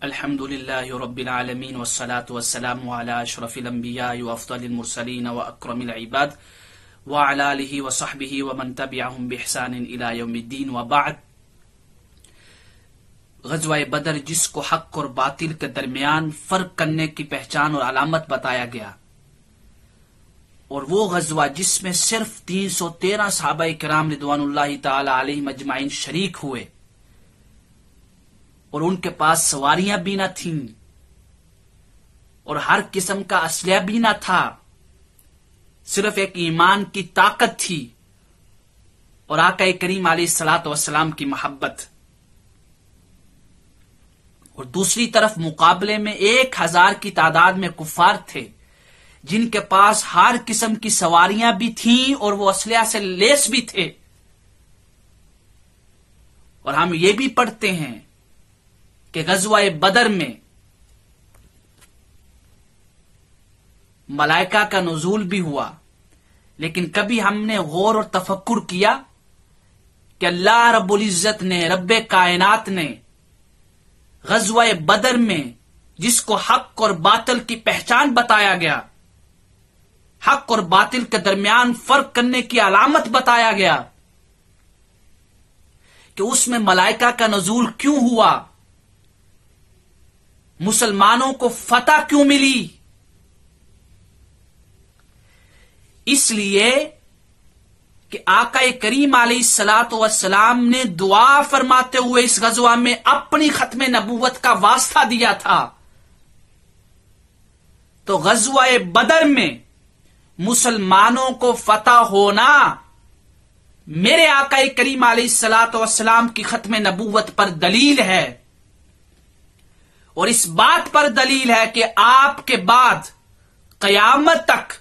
الحمدللہ رب العالمین والصلاة والسلام علی اشرف الانبیاء وافضل المرسلین واکرم العباد وعلی آلہ وصحبہ ومن تبعہم بإحسان الی یوم الدین وبعد۔ غزوہ بدر جس کو حق اور باطل کے درمیان فرق کرنے کی پہچان اور علامت بتایا گیا، اور وہ غزوہ جس میں صرف 313 صحابہ کرام رضوان اللہ تعالی علیہم اجمعین شریک ہوئے، اور ان کے پاس سواریاں بھی نہ تھیں اور ہر قسم کا اسلحہ بھی نہ تھا، صرف ایک ایمان کی طاقت تھی اور آقا کریم علیہ الصلوۃ والسلام کی محبت، اور دوسری طرف مقابلے میں 1000 کی تعداد میں کفار تھے جن کے پاس ہر قسم کی سواریاں بھی تھیں اور وہ اسلحہ سے لیس بھی تھے۔ اور ہم یہ بھی پڑھتے ہیں کہ غزوہ بدر میں ملائکہ کا نزول بھی ہوا، لیکن کبھی ہم نے غور اور تفکر کیا کہ اللہ رب العزت نے، رب کائنات نے غزوہ بدر میں جس کو حق اور باطل کی پہچان بتایا گیا، حق اور باطل کے درمیان فرق کرنے کی علامت بتایا گیا، کہ اس میں ملائکہ کا نزول کیوں ہوا، مسلمانوں کو فتح کیوں ملی؟ اس لیے کہ آقا کریم علیہ الصلوۃ والسلام نے دعا فرماتے ہوئے اس غزوہ میں اپنی ختم نبوت کا واسطہ دیا تھا۔ تو غزوہ بدر میں مسلمانوں کو فتح ہونا میرے آقا کریم علیہ الصلوۃ والسلام کی ختم نبوت پر دلیل ہے، اور اس بات پر دلیل ہے کہ آپ کے بعد قیامت تک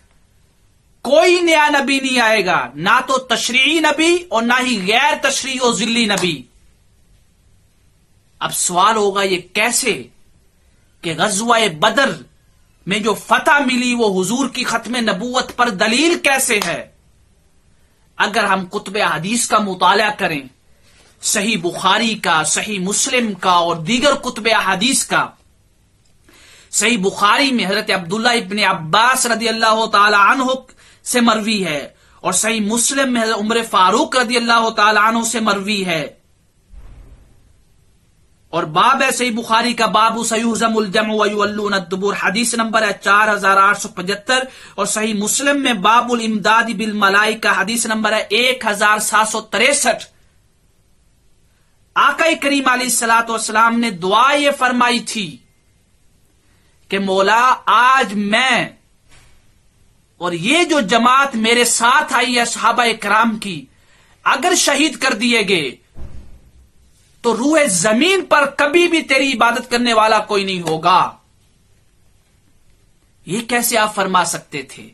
کوئی نیا نبی نہیں آئے گا، نہ تو تشریعی نبی اور نہ ہی غیر تشریعی و ذلی نبی۔ اب سوال ہوگا یہ کیسے کہ غزوہ بدر میں جو فتح ملی وہ حضور کی ختم نبوت پر دلیل کیسے ہے؟ اگر ہم کتب حدیث کا مطالعہ کریں، صحیح بخاری کا، صحیح مسلم کا اور دیگر کتب احادیث کا، صحیح بخاری میں حضرت عبداللہ ابن عباس رضی اللہ تعالی عنہ سے مروی ہے، اور صحیح مسلم میں حضرت عمر فاروق رضی اللہ تعالی عنہ سے مروی ہے، اور باب ہے صحیح بخاری کا باب سیہزم الجمع ویولون الدبر، حدیث نمبر ہے 4875، اور صحیح مسلم میں باب الامداد بالملائکہ، حدیث نمبر ہے 1763۔ آقا کریم علیہ الصلوۃ والسلام نے دعا یہ فرمائی تھی کہ مولا آج میں اور یہ جو جماعت میرے ساتھ آئی ہے صحابہ کرام کی، اگر شہید کر دیے گئے تو روح زمین پر کبھی بھی تیری عبادت کرنے والا کوئی نہیں ہوگا۔ یہ کیسے آپ فرما سکتے تھے؟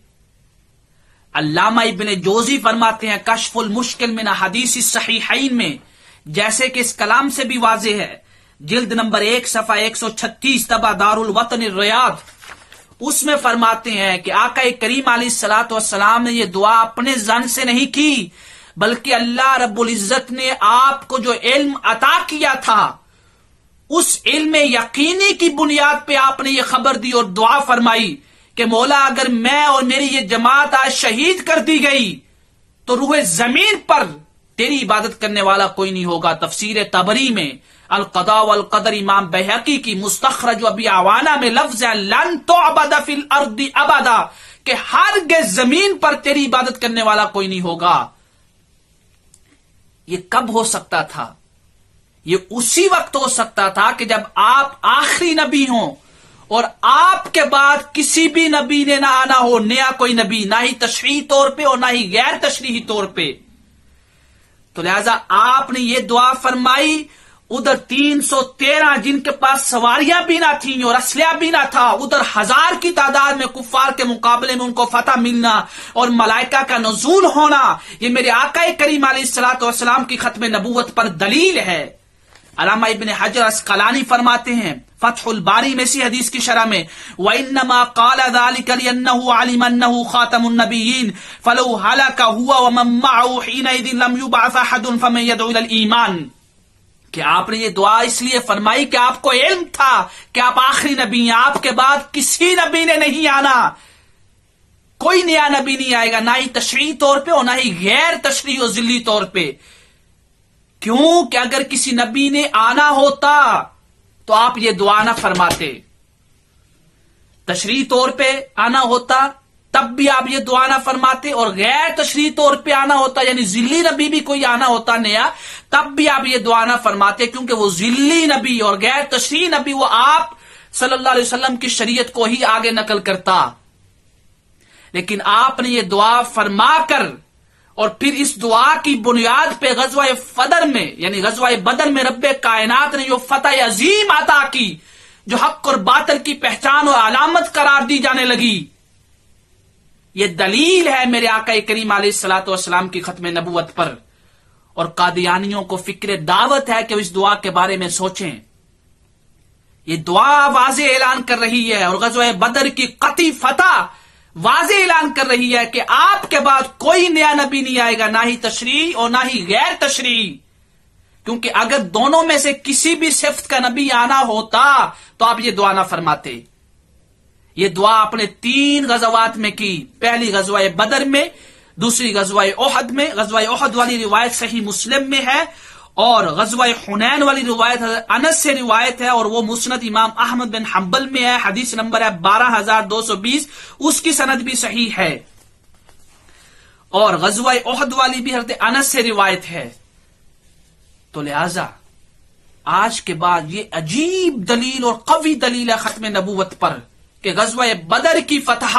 علامہ ابن جوزی فرماتے ہیں کشف المشکل من حدیث الصحیحین میں، جیسے کہ اس کلام سے بھی واضح ہے، جلد نمبر 1 صفحہ 136 طبع دار الوطن الریاض، اس میں فرماتے ہیں کہ آقا کریم علیہ الصلوۃ والسلام نے یہ دعا اپنے ذن سے نہیں کی، بلکہ اللہ رب العزت نے آپ کو جو علم عطا کیا تھا اس علم یقینی کی بنیاد پہ آپ نے یہ خبر دی اور دعا فرمائی کہ مولا اگر میں اور میری یہ جماعت آج شہید کر دی گئی تو روح زمین پر تیری عبادت کرنے والا کوئی نہیں ہوگا۔ تفسیر طبری میں القضاء والقدر امام بہقی کی مستخرج و ابی عوانہ میں لفظ ہے لن تعبد فی الارض ابدا، کہ ہرگز زمین پر تیری عبادت کرنے والا کوئی نہیں ہوگا۔ یہ کب ہو سکتا تھا؟ یہ اسی وقت ہو سکتا تھا کہ جب آپ آخری نبی ہوں اور آپ کے بعد کسی بھی نبی نے نہ آنا ہو، نیا کوئی نبی، نہ ہی تشریعی طور پہ اور نہ ہی غیر تشریعی طور پہ۔ تو لہذا آپ نے یہ دعا فرمائی، ادھر 313 جن کے پاس سواریاں بھی نہ تھیں اور اسلحہ بھی نہ تھا، ادھر 1000 کی تعداد میں کفار کے مقابلے میں ان کو فتح ملنا اور ملائکہ کا نزول ہونا، یہ میرے آقا کریم علیہ الصلوۃ والسلام کی ختم نبوت پر دلیل ہے۔ علامہ ابن حجر اسقلانی فرماتے ہیں فتح الباری میں اسی حدیث کی شرح میں وَإِنَّمَا قَالَ ذَلِكَ لِأَنَّهُ عَلِمَ أَنَّهُ خَاتَمُ النَّبِيِّينَ فَلَوْ هَلَكَ هُوَ وَمَن مَّعَهُ حِينَئِذٍ لَّمْ يُبْعَثْ أَحَدٌ فَمَن يَدْعُو إِلَى الْإِيمَانِ۔ کہ آپ نے یہ دعا اس لیے فرمائی کہ آپ کو علم تھا کہ آپ آخری نبی ہیں، آپ کے بعد کسی نبی نے نہیں آنا، کوئی نیا نبی نہیں آئے گا، نہ ہی تشریعی طور پہ اور نہ ہی غیر تشریعی اور ذلی طور پہ. کیوں کہ اگر کسی نبی نے آنا ہوتا تو آپ یہ دعا نہ فرماتے. تشریعی طور پہ آنا ہوتا تب بھی آپ یہ دعا نہ فرماتے، اور غیر تشریعی طور پہ آنا ہوتا یعنی ذلی نبی بھی کوئی آنا ہوتا نیا، تب بھی آپ یہ دعا نہ فرماتے، کیونکہ وہ ذلی نبی اور غیر تشریعی نبی وہ آپ صلی اللہ علیہ وسلم کی شریعت کو ہی آگے نقل کرتا. لیکن آپ نے یہ دعا فرما کر اور پھر اس دعا کی بنیاد پہ غزوہ بدر میں یعنی غزوہ بدر میں رب کائنات نے جو فتح عظیم عطا کی، جو حق اور باطل کی پہچان اور علامت قرار دی جانے لگی، یہ دلیل ہے میرے آقا کریم علیہ الصلوۃ والسلام کی ختم نبوت پر. اور قادیانیوں کو فکر دعوت ہے کہ اس دعا کے بارے میں سوچیں. یہ دعا واضح اعلان کر رہی ہے اور غزوہ بدر کی قطعی فتح واضح اعلان کر رہی ہے کہ آپ کے بعد کوئی نیا نبی نہیں آئے گا، نہ ہی تشریعی اور نہ ہی غیر تشریعی. کیونکہ اگر دونوں میں سے کسی بھی صفت کا نبی آنا ہوتا تو آپ یہ دعا نہ فرماتے. یہ دعا آپ نے 3 غزوات میں کی، پہلی غزوہ بدر میں، دوسری غزوہ احد میں. غزوہ احد والی روایت صحیح مسلم میں ہے، اور غزوہ حنین والی روایت انس سے روایت ہے، اور وہ مسند امام احمد بن حنبل میں ہے، حدیث نمبر ہے 12220، اس کی سند بھی صحیح ہے. اور غزوہ احد والی بھی حضرت انس سے روایت ہے. تو لہذا آج کے بعد یہ عجیب دلیل اور قوی دلیل ہے ختم نبوت پر کہ غزوہ بدر کی فتح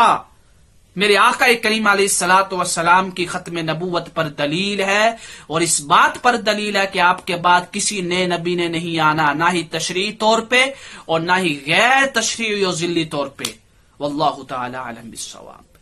میرے آقا کریم علیہ الصلوۃ والسلام کی ختم نبوت پر دلیل ہے، اور اس بات پر دلیل ہے کہ آپ کے بعد کسی نئے نبی نے نہیں آنا، نہ ہی تشریعی طور پہ اور نہ ہی غیر تشریعی اور ذلی طور پہ. واللہ تعالی اعلم بالصواب.